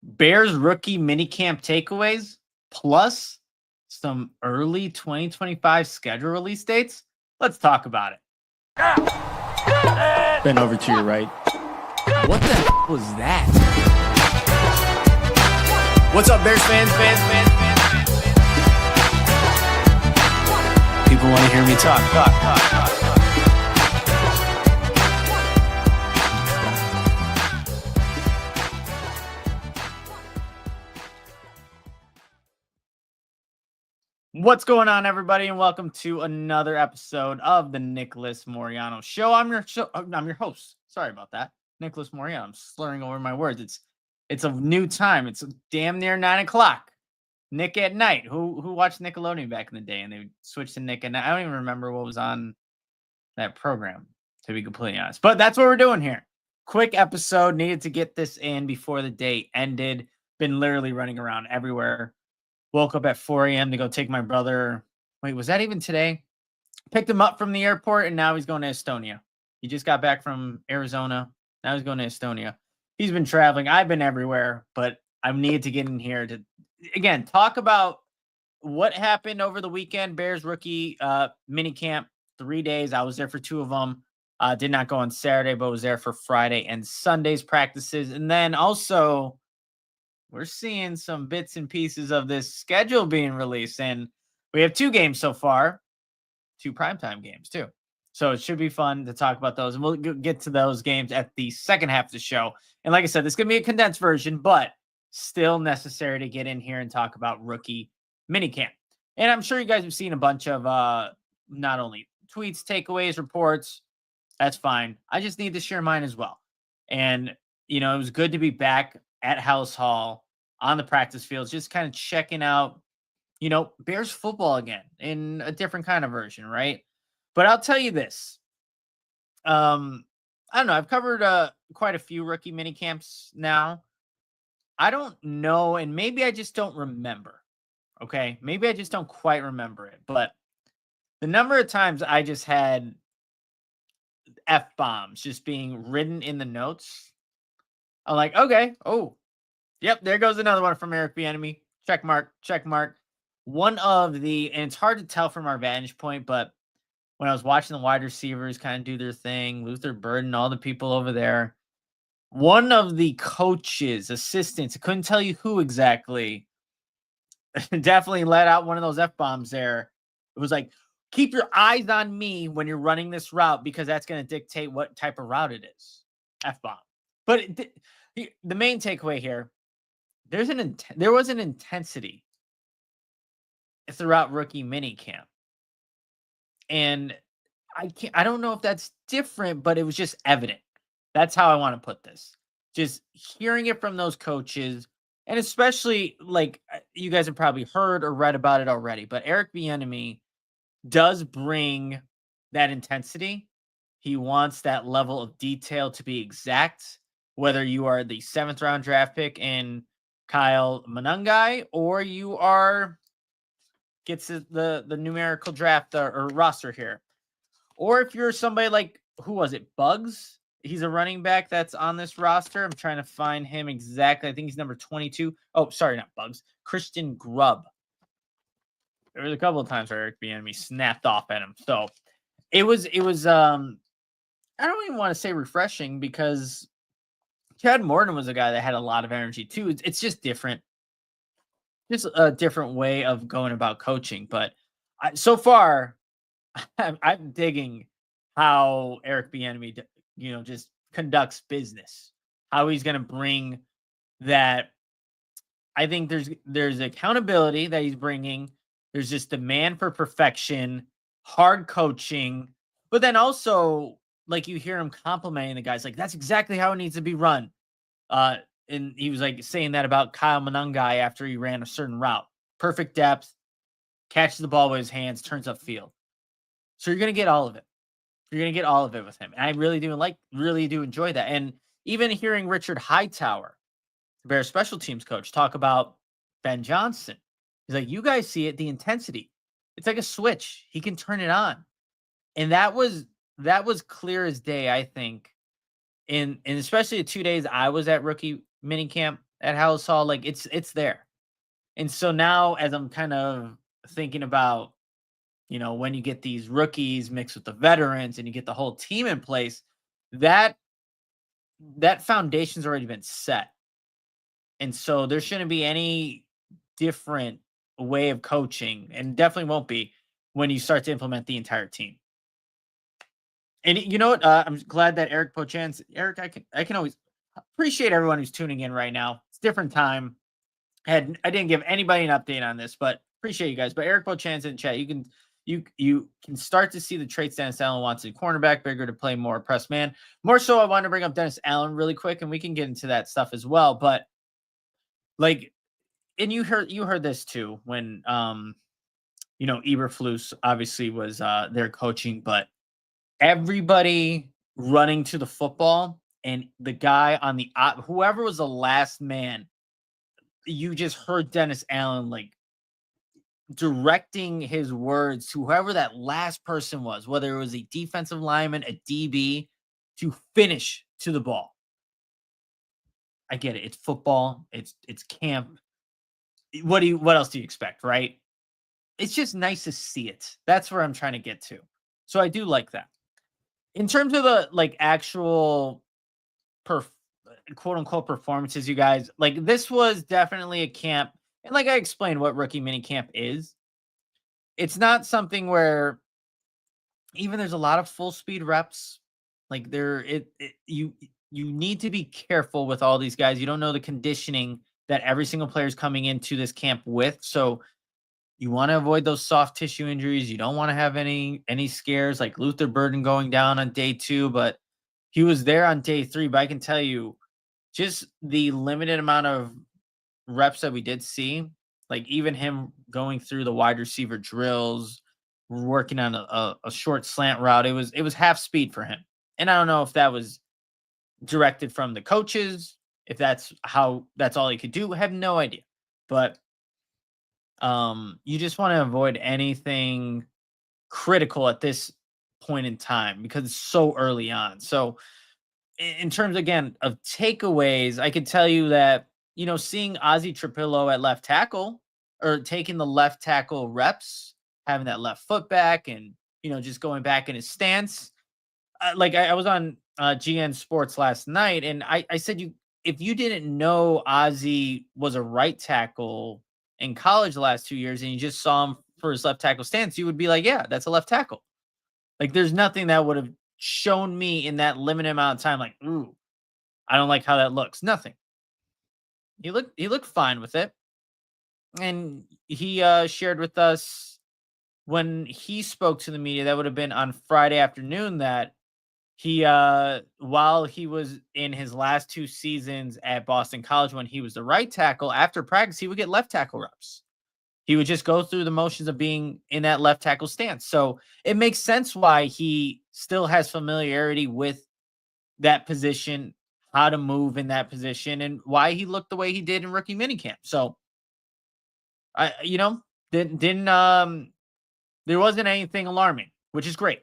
Bears rookie minicamp takeaways, plus some early 2025 schedule release dates. Let's talk about it. Bend over to your right. What the was that? What's up, Bears fans? People want to hear me talk. What's going on, everybody, and welcome to another episode of the Nicholas Moreano Show. I'm your host. Sorry about that, Nicholas Moreano. I'm slurring over my words. It's a new time. It's damn near 9 o'clock. Nick at Night. Who watched Nickelodeon back in the day, and they switched to Nick at Night? I don't even remember what was on that program, to be completely honest. But that's what we're doing here. Quick episode. Needed to get this in before the day ended. Been literally running around everywhere. Woke up at 4 a.m. to go take my brother. Wait, was that even today? Picked him up from the airport, and now he's going to Estonia. He just got back from Arizona. Now he's going to Estonia. He's been traveling. I've been everywhere, but I needed to get in here to, again, talk about what happened over the weekend. Bears rookie minicamp, 3 days. I was there for 2 of them. Did not go on Saturday, but was there for Friday and Sunday's practices. And then also, we're seeing some bits and pieces of this schedule being released. And we have 2 games so far, 2 primetime games too. So it should be fun to talk about those. And we'll get to those games at the second half of the show. And like I said, this is going to be a condensed version, but still necessary to get in here and talk about rookie minicamp. And I'm sure you guys have seen a bunch of not only tweets, takeaways, reports. That's fine. I just need to share mine as well. And, it was good to be back at House Hall on the practice fields, just kind of checking out, Bears football again in a different kind of version, right? But I'll tell you this. I don't know. I've covered quite a few rookie mini camps now. I don't know, and maybe I just don't remember. Okay, maybe I just don't quite remember it. But the number of times I just had F-bombs just being written in the notes, I'm like, okay, oh, yep, there goes another one from Eric Bieniemy. Check mark. One of the, and it's hard to tell from our vantage point, but when I was watching the wide receivers kind of do their thing, Luther Burden, all the people over there, one of the coaches, assistants, I couldn't tell you who exactly, definitely let out one of those F-bombs there. It was like, keep your eyes on me when you're running this route because that's going to dictate what type of route it is. F-bomb. But the main takeaway here, there was an intensity throughout rookie minicamp. And I don't know if that's different, but it was just evident. That's how I want to put this. Just hearing it from those coaches, and especially, like, you guys have probably heard or read about it already, but Eric Bieniemy does bring that intensity. He wants that level of detail to be exact, whether you are the 7th round draft pick in Kyle Manungai or you are gets the numerical draft or roster here. Or if you're somebody like, who was it? Bugs? He's a running back that's on this roster. I'm trying to find him exactly. I think he's number 22. Oh, sorry, not Bugs. Christian Grubb. There was a couple of times where Eric Bieniemy snapped off at him. So it was I don't even want to say refreshing because Chad Morton was a guy that had a lot of energy too. It's just different. Just a different way of going about coaching. But so far, I'm digging how Eric Bieniemy, just conducts business. How he's going to bring that. I think there's accountability that he's bringing. There's just demand for perfection, hard coaching, but then also, like, you hear him complimenting the guys, like, that's exactly how it needs to be run. And he was like saying that about Kyle Manungai after he ran a certain route. Perfect depth, catches the ball with his hands, turns upfield. So you're going to get all of it. You're going to get all of it with him. And I really do enjoy that. And even hearing Richard Hightower, the Bears special teams coach, talk about Ben Johnson. He's like, you guys see it, the intensity. It's like a switch. He can turn it on. And that was clear as day, I think. And especially the 2 days I was at rookie minicamp, at House Hall. Like it's there. And so now as I'm kind of thinking about, when you get these rookies mixed with the veterans and you get the whole team in place, that that foundation's already been set. And so there shouldn't be any different way of coaching, and definitely won't be when you start to implement the entire team. And you know what? I'm glad that Eric Pochance, Eric, I can always appreciate everyone who's tuning in right now. It's a different time. I didn't give anybody an update on this, but appreciate you guys. But Eric Pochance in chat, you can start to see the traits Dennis Allen wants in cornerback, bigger to play more press man. More so, I want to bring up Dennis Allen really quick, and we can get into that stuff as well. But like, and you heard this too when Eberflus obviously was there coaching, but everybody running to the football, and the guy on the whoever was the last man, you just heard Dennis Allen like directing his words to whoever that last person was, whether it was a defensive lineman, a DB, to finish to the ball. I get it. It's football. It's camp. What else do you expect, right? It's just nice to see it. That's where I'm trying to get to. So I do like that. In terms of the like actual quote unquote performances, you guys, like this was definitely a camp. And like I explained what rookie mini camp is, it's not something where even there's a lot of full speed reps. Like you need to be careful with all these guys. You don't know the conditioning that every single player is coming into this camp with. So you want to avoid those soft tissue injuries. You don't want to have any scares like Luther Burden going down on day 2, but he was there on day 3. But I can tell you, just the limited amount of reps that we did see, like even him going through the wide receiver drills, working on a short slant route, it was half speed for him. And I don't know if that was directed from the coaches, if that's all he could do. I have no idea. But you just want to avoid anything critical at this point in time because it's so early on. So in terms again of takeaways, I could tell you that, seeing Ozzy Trapillo at left tackle or taking the left tackle reps, having that left foot back and, just going back in his stance. I was on GN Sports last night and I said, if you didn't know Ozzy was a right tackle in college the last 2 years and you just saw him for his left tackle stance, you would be like, yeah, that's a left tackle. Like there's nothing that would have shown me in that limited amount of time, like, ooh, I don't like how that looks. Nothing. He looked fine with it. And he shared with us when he spoke to the media, that would have been on Friday afternoon, that he while he was in his last 2 seasons at Boston College, when he was the right tackle, after practice, he would get left tackle reps. He would just go through the motions of being in that left tackle stance. So it makes sense why he still has familiarity with that position, how to move in that position, and why he looked the way he did in rookie minicamp. So I, didn't there wasn't anything alarming, which is great.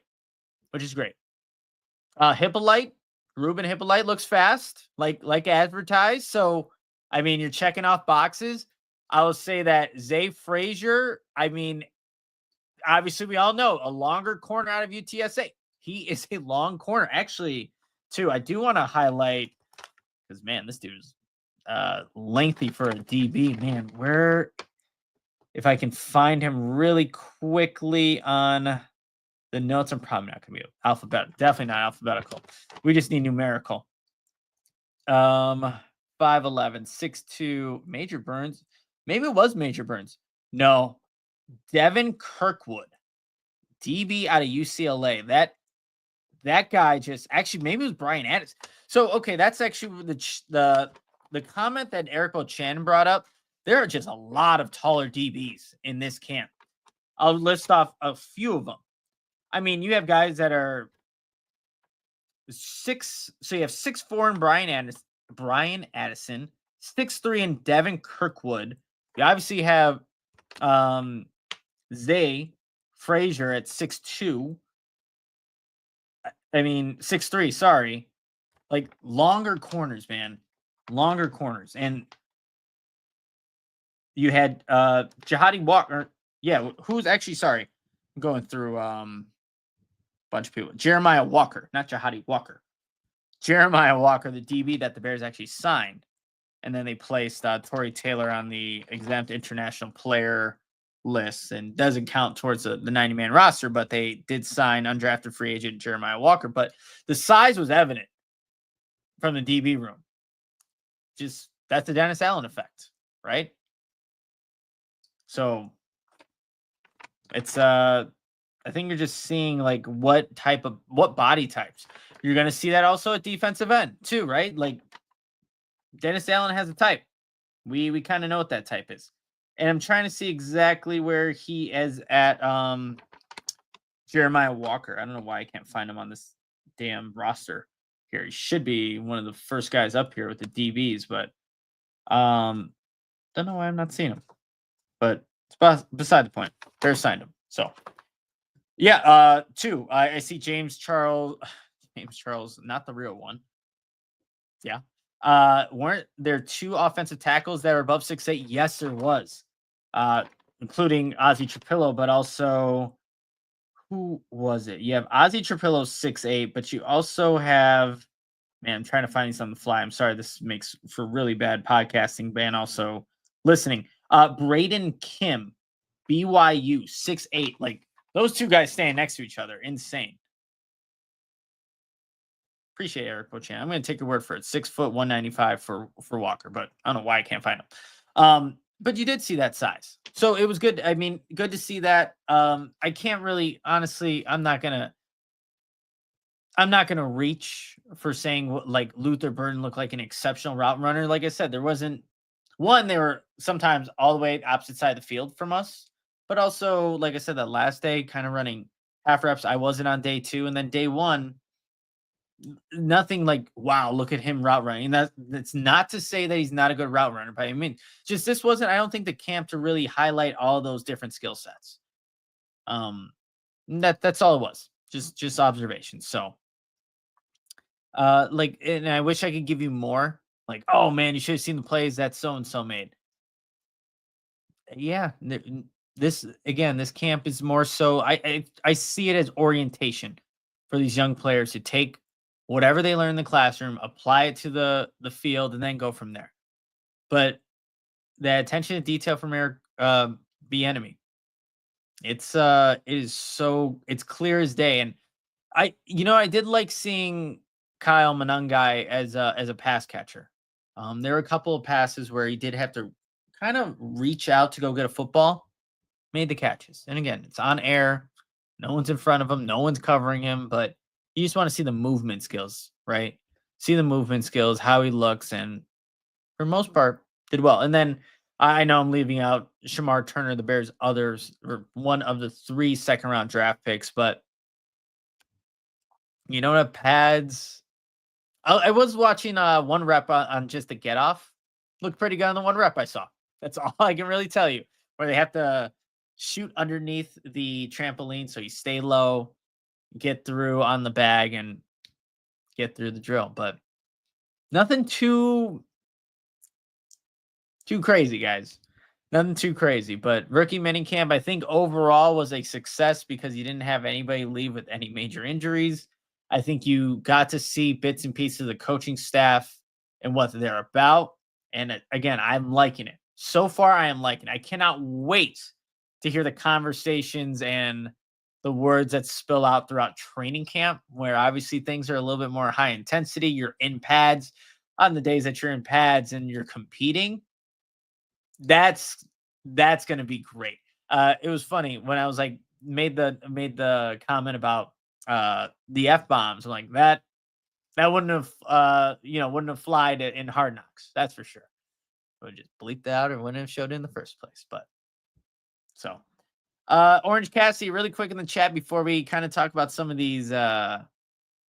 Hippolyte, Ruben Hippolyte looks fast, like advertised. So I mean, you're checking off boxes. I will say that Zay Frazier, I mean, obviously we all know a longer corner out of UTSA. He is a long corner. Actually, too, I do want to highlight, because man, this dude's lengthy for a DB. Man, if I can find him really quickly on the notes, I'm probably not going to be alphabetical. Definitely not alphabetical. We just need numerical. 5'11", 6'2", Major Burns. Maybe it was Major Burns. No, Devin Kirkwood, DB out of UCLA. That guy just actually, maybe it was Brian Addis. So okay, that's actually the comment that Eric O'Chan brought up. There are just a lot of taller DBs in this camp. I'll list off a few of them. I mean, you have guys that are 6. So you have 6'4" in Brian Addison, 6'3" in Devin Kirkwood. You obviously have Zay Frazier at 6'2". I mean 6'3", sorry. Like longer corners, man. Longer corners. And You had Jihadi Walker. Yeah, who's actually sorry. I'm going through bunch of people. Jeremiah Walker, not Jihadi Walker. Jeremiah Walker, the DB that the Bears actually signed. And then they placed Torrey Taylor on the exempt international player list and doesn't count towards the 90-man roster, but they did sign undrafted free agent Jeremiah Walker. But the size was evident from the DB room. Just that's the Dennis Allen effect, right? So it's I think you're just seeing like what body types. You're gonna see that also at defensive end too, right? Like Dennis Allen has a type. We kind of know what that type is. And I'm trying to see exactly where he is at Jeremiah Walker. I don't know why I can't find him on this damn roster here. He should be one of the first guys up here with the DBs, but don't know why I'm not seeing him. But it's beside the point. Bears signed him. So yeah, two. I see James Charles, not the real one. Yeah. Weren't there two offensive tackles that were above 6'8"? Yes, there was. Including Ozzie Trapillo, but also who was it? You have Ozzie Trapillo 6'8", but you also have, man, I'm trying to find these on the fly. I'm sorry, this makes for really bad podcasting, but also listening. Braden Kim, BYU 6'8". Like those two guys standing next to each other, insane. Appreciate Eric Bochan. I'm going to take your word for it. 6 foot 195 for Walker, but I don't know why I can't find him. But you did see that size, so it was good. I mean, good to see that. I can't really, honestly, I'm not gonna reach for saying like Luther Burden looked like an exceptional route runner. Like I said, there wasn't one. They were sometimes all the way opposite side of the field from us, but also, like I said, that last day kind of running half reps. I wasn't on day 2, and then day 1. Nothing like, wow, look at him route running. That's not to say that he's not a good route runner, but I mean, just this wasn't, I don't think, the camp to really highlight all those different skill sets. That's all it was. Just observations. So like, and I wish I could give you more. Like, oh man, you should have seen the plays that so and so made. Yeah, this camp is more so, I see it as orientation for these young players to take whatever they learn in the classroom, apply it to the field, and then go from there. But the attention to detail from Eric Bieniemy, it's clear as day. And I did like seeing Kyle Monangai as a pass catcher. There were a couple of passes where he did have to kind of reach out to go get a football, made the catches. And again, it's on air. No one's in front of him. No one's covering him, but you just want to see the movement skills, right? See the movement skills, how he looks, and for the most part, did well. And then I know I'm leaving out Shamar Turner, the Bears' one of the 3 second-round draft picks, but you don't have pads. I was watching one rep on just the get off. Looked pretty good on the one rep I saw. That's all I can really tell you. Where they have to shoot underneath the trampoline so you stay low, get through on the bag, and get through the drill. But nothing too crazy, guys. Nothing too crazy. But rookie minicamp, I think overall was a success because you didn't have anybody leave with any major injuries. I think you got to see bits and pieces of the coaching staff and what they're about. And again, I'm liking it. So far, I am liking it. I cannot wait to hear the conversations and the words that spill out throughout training camp, where obviously things are a little bit more high intensity. You're in pads. On the days that you're in pads and you're competing, that's going to be great. It was funny when I was like, made the comment about the F-bombs. I'm like, that wouldn't have wouldn't have flied in Hard Knocks. That's for sure. I would just bleep that out or wouldn't have showed it in the first place. But so Orange Cassidy, really quick in the chat before we kind of talk about some of these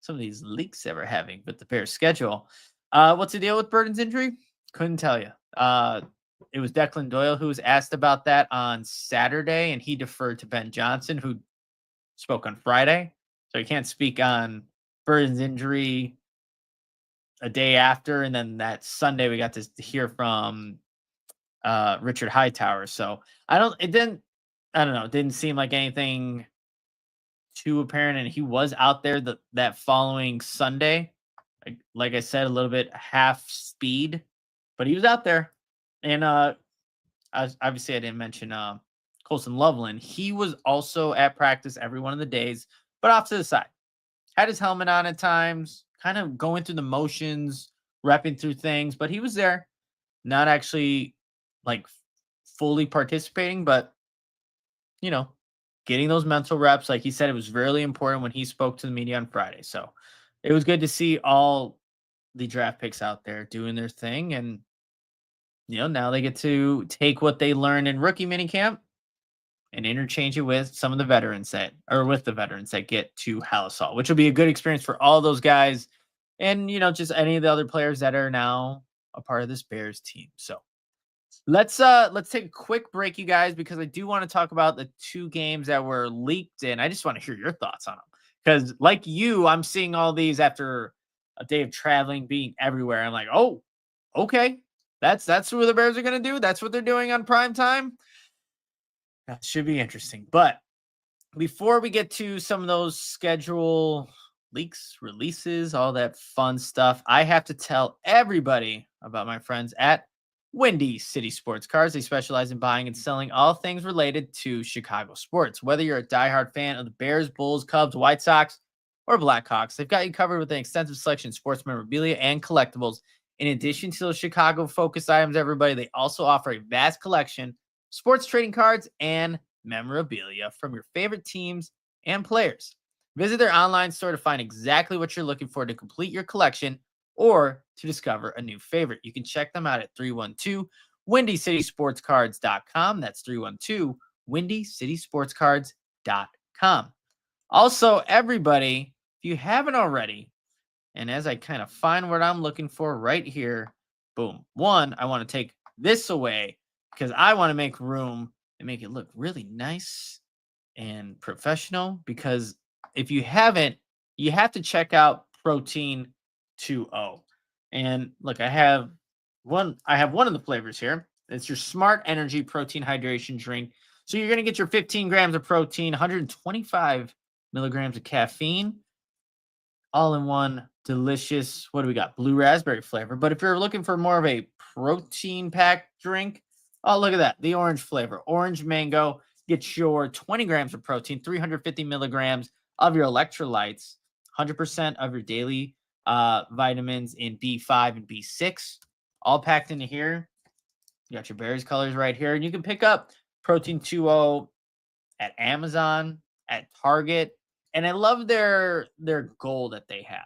leaks that we're having with the Bears schedule. What's the deal with Burden's injury? Couldn't tell you. It was Declan Doyle who was asked about that on Saturday, and he deferred to Ben Johnson, who spoke on Friday. So he can't speak on Burden's injury a day after. And then that Sunday, we got to hear from Richard Hightower. So I don't know, it didn't seem like anything too apparent, and he was out there that following Sunday. Like I said, a little bit half speed, but he was out there. And obviously I didn't mention Colson Loveland. He was also at practice every one of the days, but off to the side. Had his helmet on at times, kind of going through the motions, repping through things, but he was there, not actually like fully participating, but you know, getting those mental reps. Like he said, it was really important when he spoke to the media on Friday. So it was good to see all the draft picks out there doing their thing. And, now they get to take what they learned in rookie minicamp and interchange it with some of the veterans with the veterans that get to Halisol, which will be a good experience for all those guys and, just any of the other players that are now a part of this Bears team. So let's take a quick break, you guys, because I do want to talk about the 2 games that were leaked, and I just want to hear your thoughts on them. Because like you, I'm seeing all these after a day of traveling, being everywhere. I'm like, oh, okay, that's what the Bears are gonna do. That's what they're doing on prime time. That should be interesting. But before we get to some of those schedule leaks, releases, all that fun stuff, I have to tell everybody about my friends at Windy City Sports Cars. They specialize in buying and selling all things related to Chicago sports. Whether you're a diehard fan of the Bears, Bulls, Cubs, White Sox, or Blackhawks, they've got you covered with an extensive selection of sports memorabilia and collectibles. In addition to those Chicago-focused items, everybody, they also offer a vast collection of sports trading cards and memorabilia from your favorite teams and players. Visit their online store to find exactly what you're looking for to complete your collection or to discover a new favorite. You can check them out at 312-WindyCitySportsCards.com. That's 312-WindyCitySportsCards.com. Also, everybody, if you haven't already, and as I kind of find what I'm looking for right here, boom. One, I want to take this away because I want to make room and make it look really nice and professional. Because if you haven't, you have to check out Protein 2.0. And look, I have one of the flavors here. It's your Smart Energy Protein Hydration Drink. So you're going to get your 15 grams of protein, 125 milligrams of caffeine, all in one delicious, what do we got? Blue raspberry flavor. But if you're looking for more of a protein packed drink, oh, look at that. The orange flavor, orange mango. Get your 20 grams of protein, 350 milligrams of your electrolytes, 100% of your daily vitamins in B5 and B6, all packed into here. You got your berries colors right here. And you can pick up Protein 2.0 at Amazon, at Target. And I love their goal that they have.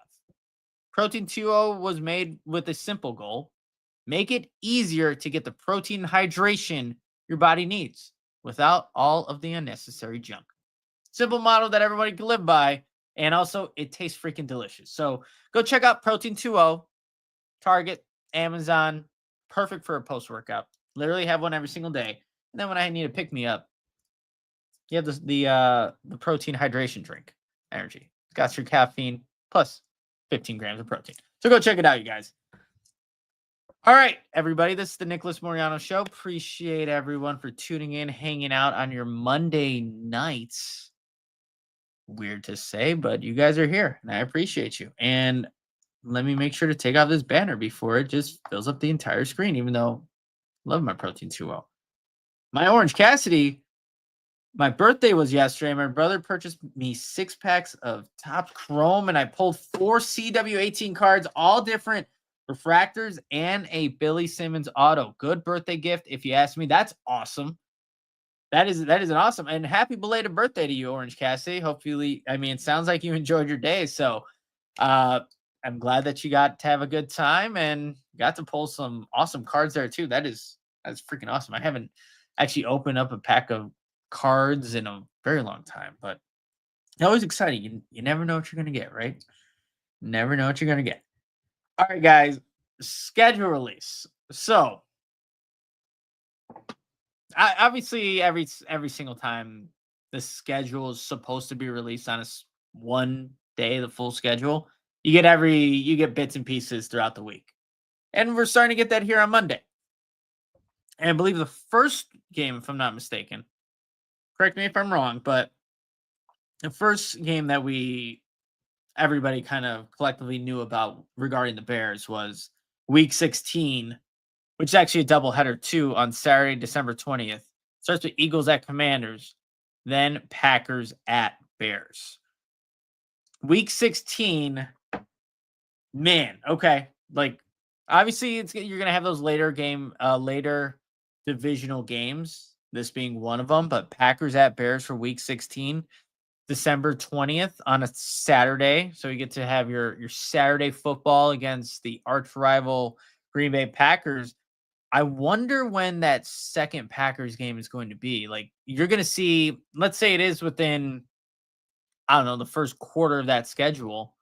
Protein 2.0 was made with a simple goal. Make it easier to get the protein and hydration your body needs without all of the unnecessary junk. Simple model that everybody can live by. And also, it tastes freaking delicious. So go check out Protein 2.0, Target, Amazon. Perfect for a post-workout. Literally have one every single day. And then when I need to pick me up, you have the protein hydration drink, energy. It's got your caffeine plus 15 grams of protein. So go check it out, you guys. All right, everybody. This is the Nicholas Moreano Show. Appreciate everyone for tuning in, hanging out on your Monday nights. Weird to say, but you guys are here, and I appreciate you. And let me make sure to take off this banner before it just fills up the entire screen, even though I love my Protein 2.0. My Orange Cassidy, my birthday was yesterday. My brother purchased me 6 packs of Top Chrome, and I pulled 4 CW18 cards, all different refractors, and a Billy Simmons auto. Good birthday gift, if you ask me. That's awesome. That is an awesome and happy belated birthday to you, Orange Cassidy. Hopefully, it sounds like you enjoyed your day. So I'm glad that you got to have a good time and got to pull some awesome cards there too. That's freaking awesome. I haven't actually opened up a pack of cards in a very long time, but it's always exciting. You never know what you're gonna get, right? Never know what you're gonna get. All right, guys, schedule release. So obviously every single time the schedule is supposed to be released on one day, the full schedule, you get bits and pieces throughout the week. And we're starting to get that here on Monday. And I believe the first game, if I'm not mistaken, correct me if I'm wrong, but the first game that everybody kind of collectively knew about regarding the Bears was week 16, which is actually a doubleheader too on Saturday, December 20th. Starts with Eagles at Commanders, then Packers at Bears. Week 16, man, okay. Like obviously you're gonna have those later divisional games, this being one of them, but Packers at Bears for week 16. December 20th on a Saturday. So you get to have your Saturday football against the arch rival Green Bay Packers. I wonder when that second Packers game is going to be. Like you're going to see, let's say it is within, I don't know, the first quarter of that schedule.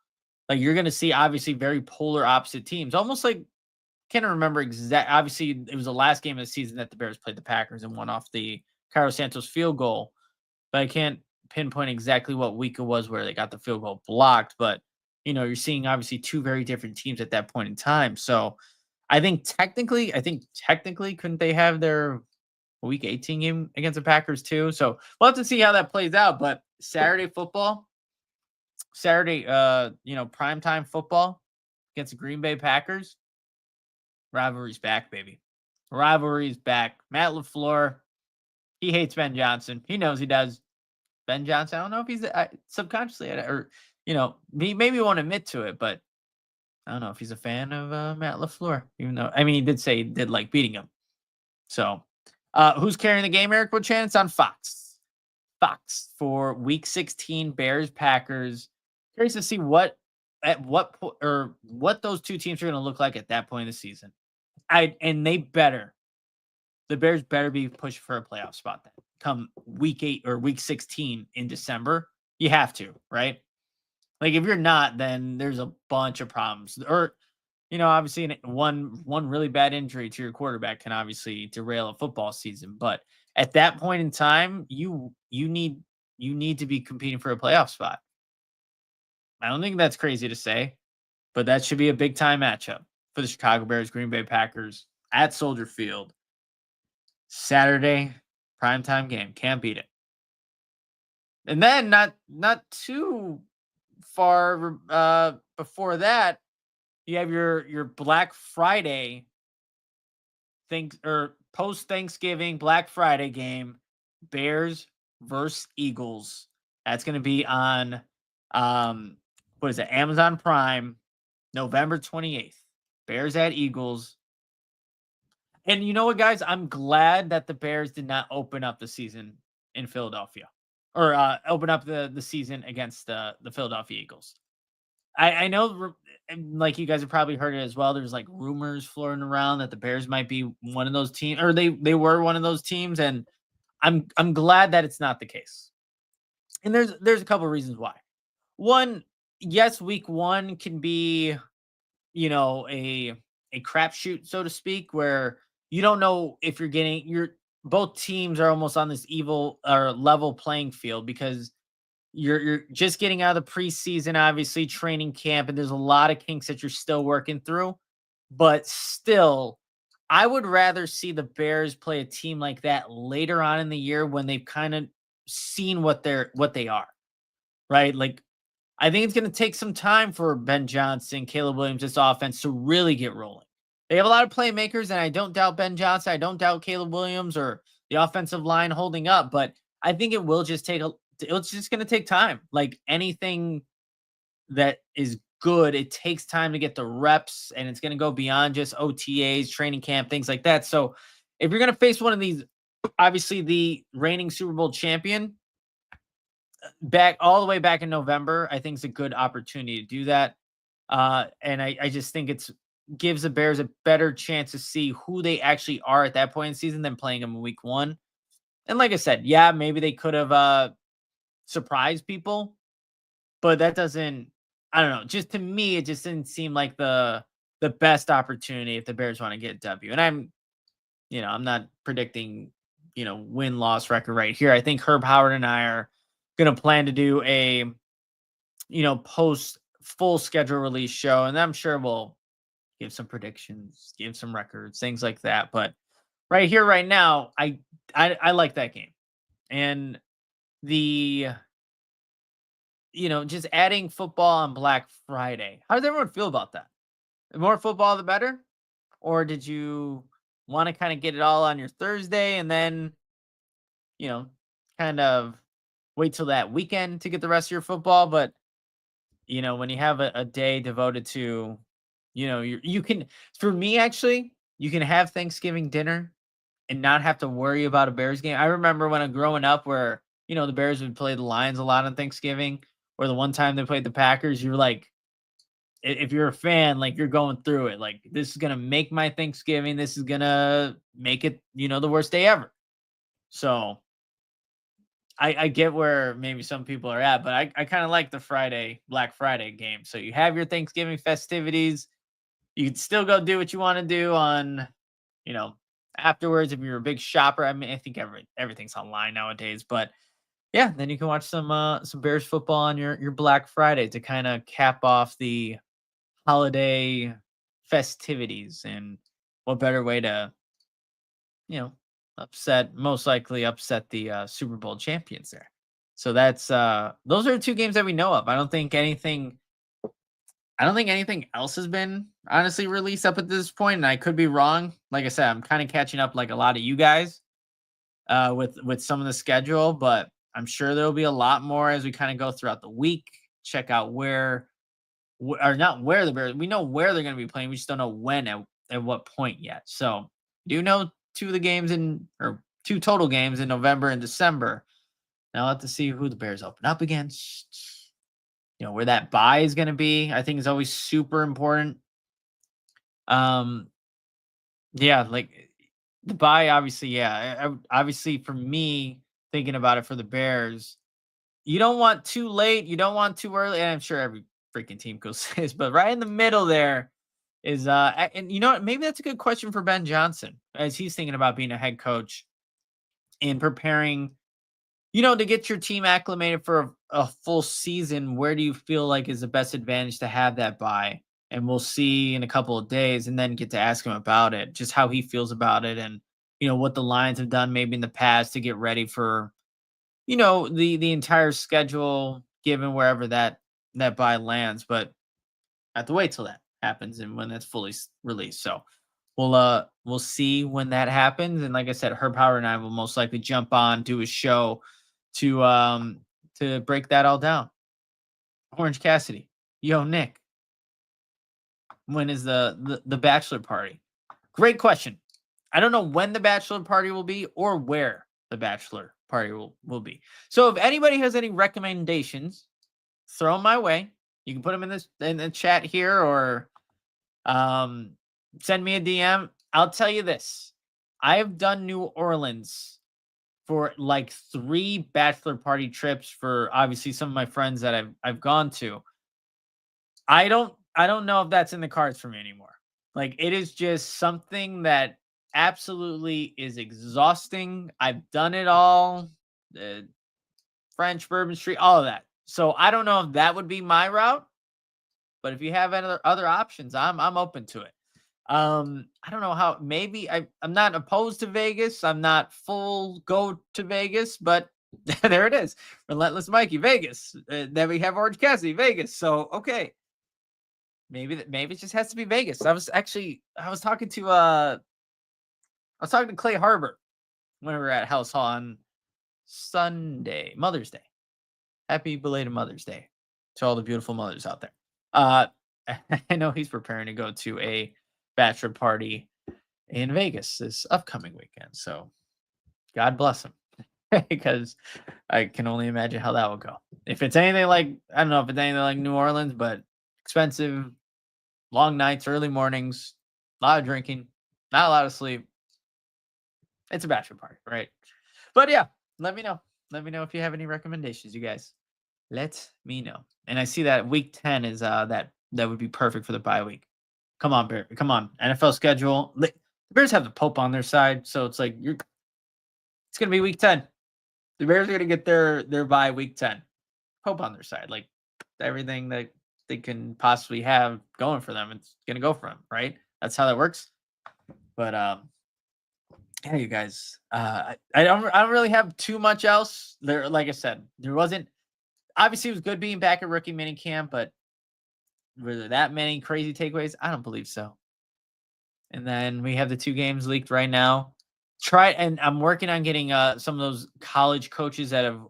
Like you're going to see obviously very polar opposite teams. Almost like can't remember exact. Obviously, it was the last game of the season that the Bears played the Packers and won off the Cairo Santos field goal, but I can't pinpoint exactly what week it was where they got the field goal blocked. But you're seeing obviously two very different teams at that point in time. So I think technically, couldn't they have their week 18 game against the Packers too? So we'll have to see how that plays out. But Saturday football, Saturday, primetime football against the Green Bay Packers. Rivalry's back, baby. Rivalry's back. Matt LaFleur, he hates Ben Johnson. He knows he does. Ben Johnson, I don't know if he's subconsciously or he maybe won't admit to it, but I don't know if he's a fan of Matt LaFleur. Even though he did say he did like beating him. So, who's carrying the game, Eric Bochan? It's on Fox. Fox for Week 16, Bears Packers. Curious to see what those two teams are going to look like at that point in the season. The Bears better be pushing for a playoff spot then. Come week 8 or week 16 in December, you have to, right? Like if you're not, then there's a bunch of problems. Or, obviously one really bad injury to your quarterback can obviously derail a football season. But at that point in time, you need to be competing for a playoff spot. I don't think that's crazy to say, but that should be a big time matchup for the Chicago Bears, Green Bay Packers at Soldier Field. Saturday, primetime game. Can't beat it. And then not too far before that, you have your Black Friday post Thanksgiving Black Friday game, Bears versus Eagles. That's going to be on what is it? Amazon Prime, November 28th. Bears at Eagles. And you know what, guys? I'm glad that the Bears did not open up the season in Philadelphia or open up the season against the Philadelphia Eagles. I know, like you guys have probably heard it as well. There's like rumors floating around that the Bears might be one of those teams, or they were one of those teams, and I'm glad that it's not the case. And there's a couple of reasons why. One, yes, week 1 can be, a crapshoot, so to speak, where you don't know if both teams are almost on this evil or level playing field because you're just getting out of the preseason, obviously training camp, and there's a lot of kinks that you're still working through. But still, I would rather see the Bears play a team like that later on in the year when they've kind of seen what they are, right? Like I think it's going to take some time for Ben Johnson, Caleb Williams, this offense to really get rolling. They have a lot of playmakers, and I don't doubt Ben Johnson. I don't doubt Caleb Williams or the offensive line holding up, but I think it's just going to take time. Like anything that is good, it takes time to get the reps, and it's going to go beyond just OTAs, training camp, things like that. So if you're going to face one of these, obviously the reigning Super Bowl champion, back all the way back in November, I think it's a good opportunity to do that. And I just think gives the Bears a better chance to see who they actually are at that point in the season than playing them in week 1. And like I said, yeah, maybe they could have surprised people, but that doesn't, I don't know. Just to me, it just didn't seem like the best opportunity if the Bears want to get a W. And I'm not predicting, win-loss record right here. I think Herb Howard and I are going to plan to do a, post full schedule release show. And I'm sure we'll give some predictions, give some records, things like that. But right here, right now, I like that game. And the just adding football on Black Friday. How does everyone feel about that? The more football, the better? Or did you want to kind of get it all on your Thursday and then, you know, kind of wait till that weekend to get the rest of your football? But, when you have a day devoted to, you can, for me, actually, you can have Thanksgiving dinner and not have to worry about a Bears game. I remember when I'm growing up where, the Bears would play the Lions a lot on Thanksgiving, or the one time they played the Packers, you're like, if you're a fan, like you're going through it. Like this is gonna make my Thanksgiving. This is gonna make it, the worst day ever. So I get where maybe some people are at, but I kind of like the Black Friday game. So you have your Thanksgiving festivities. You can still go do what you want to do on, you know, afterwards if you're a big shopper. I mean, I think everything's online nowadays, but yeah, then you can watch some Bears football on your Black Friday to kind of cap off the holiday festivities. And what better way to, you know, most likely upset the Super Bowl champions there. So that's those are the two games that we know of. I don't think anything else has been honestly released up at this point, and I could be wrong. Like I said, I'm kind of catching up like a lot of you guys with some of the schedule, but I'm sure there'll be a lot more as we kind of go throughout the week. Check out or not where the Bears. We know where they're going to be playing. We just don't know when at what point yet. So do know two total games in November and December. Now let's see who the Bears open up against. Where that bye is going to be. I think is always super important. Um, yeah, like the bye, obviously. Yeah, obviously for me thinking about it for the Bears, you don't want too late, you don't want too early, and I'm sure every freaking team goes this, but right in the middle there is and you know what? Maybe that's a good question for Ben Johnson as he's thinking about being a head coach and preparing, to get your team acclimated for a full season. Where do you feel like is the best advantage to have that bye? And we'll see in a couple of days and then get to ask him about it, just how he feels about it and what the Lions have done maybe in the past to get ready for the entire schedule given wherever that buy lands. But I have to wait till that happens and when that's fully released. So we'll see when that happens. And like I said, Herb Howard and I will most likely jump on, do a show to break that all down. Orange Cassidy, yo Nick, when is the bachelor party? Great question. I don't know when the bachelor party will be or where the bachelor party will be. So if anybody has any recommendations, throw them my way. You can put them in the chat here or send me a DM. I'll tell you this. I have done New Orleans for like 3 bachelor party trips for obviously some of my friends that I've gone to. I don't know if that's in the cards for me anymore. Like it is just something that absolutely is exhausting. I've done it all. French Bourbon Street, all of that. So I don't know if that would be my route, but if you have any other options, I'm open to it. I don't know how. Maybe I'm not opposed to Vegas. I'm not full go to Vegas, but there it is. Relentless Mikey, Vegas. Then we have Orange Cassidy, Vegas. So okay, maybe it just has to be Vegas. I was talking to Clay Harbor when we were at House Hall on Sunday, Mother's Day. Happy belated Mother's Day to all the beautiful mothers out there. I know he's preparing to go to a bachelor party in Vegas this upcoming weekend. So God bless him because I can only imagine how that will go. If it's anything like, I don't know if it's anything like New Orleans, but expensive, long nights, early mornings, a lot of drinking, not a lot of sleep. It's a bachelor party, right? But yeah, let me know. Let me know if you have any recommendations, you guys. Let me know. And I see that week 10 is that would be perfect for the bye week. Come on, Bear. Come on. NFL schedule. The Bears have the Pope on their side, so it's like it's gonna be week 10. The Bears are gonna get their bye week 10. Pope on their side. Like everything that they can possibly have going for them, it's gonna go for them, right? That's how that works. But Yeah, you guys. I don't really have too much else. There, like I said, there wasn't obviously it was good being back at rookie minicamp, but were there that many crazy takeaways? I don't believe so. And then we have the 2 games leaked right now. And I'm working on getting some of those college coaches that have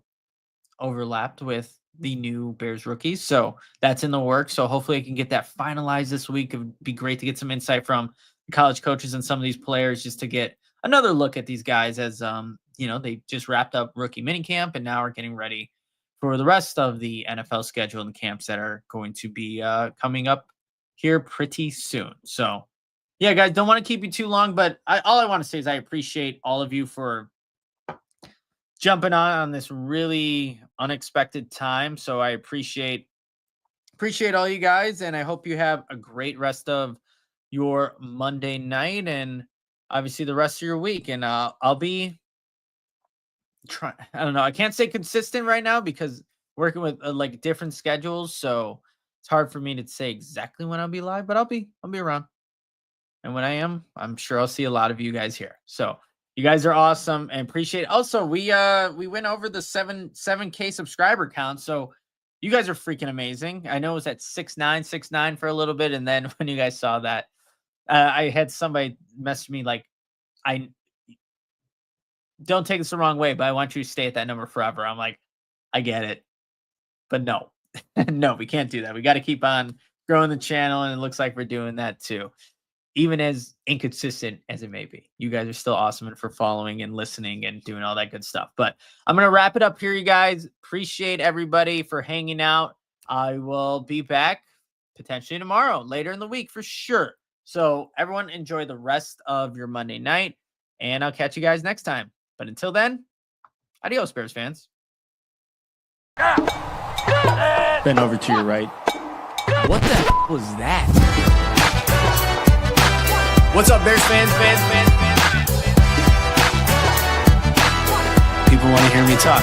overlapped with the new Bears rookies. So that's in the works. So hopefully I can get that finalized this week. It would be great to get some insight from the college coaches and some of these players just to get another look at these guys as they just wrapped up rookie minicamp and now are getting ready for the rest of the NFL schedule and camps that are going to be coming up here pretty soon. So yeah, guys, don't want to keep you too long, but all I want to say is I appreciate all of you for jumping on this really unexpected time. So I appreciate all you guys, and I hope you have a great rest of your Monday night and obviously the rest of your week. And I'll be trying. I don't know. I can't say consistent right now because working with like different schedules, so it's hard for me to say exactly when I'll be live. But I'll be around. And when I am, I'm sure I'll see a lot of you guys here. So you guys are awesome and appreciate it. Also, we went over the 7K subscriber count. So you guys are freaking amazing. I know it was at 6969 for a little bit. And then when you guys saw that, I had somebody message me like, I don't take this the wrong way, but I want you to stay at that number forever. I'm like, I get it. But no, no, we can't do that. We got to keep on growing the channel. And it looks like we're doing that too. Even as inconsistent as it may be, you guys are still awesome and for following and listening and doing all that good stuff. But I'm going to wrap it up here, you guys. Appreciate everybody for hanging out. I will be back potentially tomorrow, later in the week for sure. So everyone enjoy the rest of your Monday night, and I'll catch you guys next time. But until then, adios, Bears fans. Bend over to your right. What the f- was that? What's up, Bears fans? People want to hear me talk.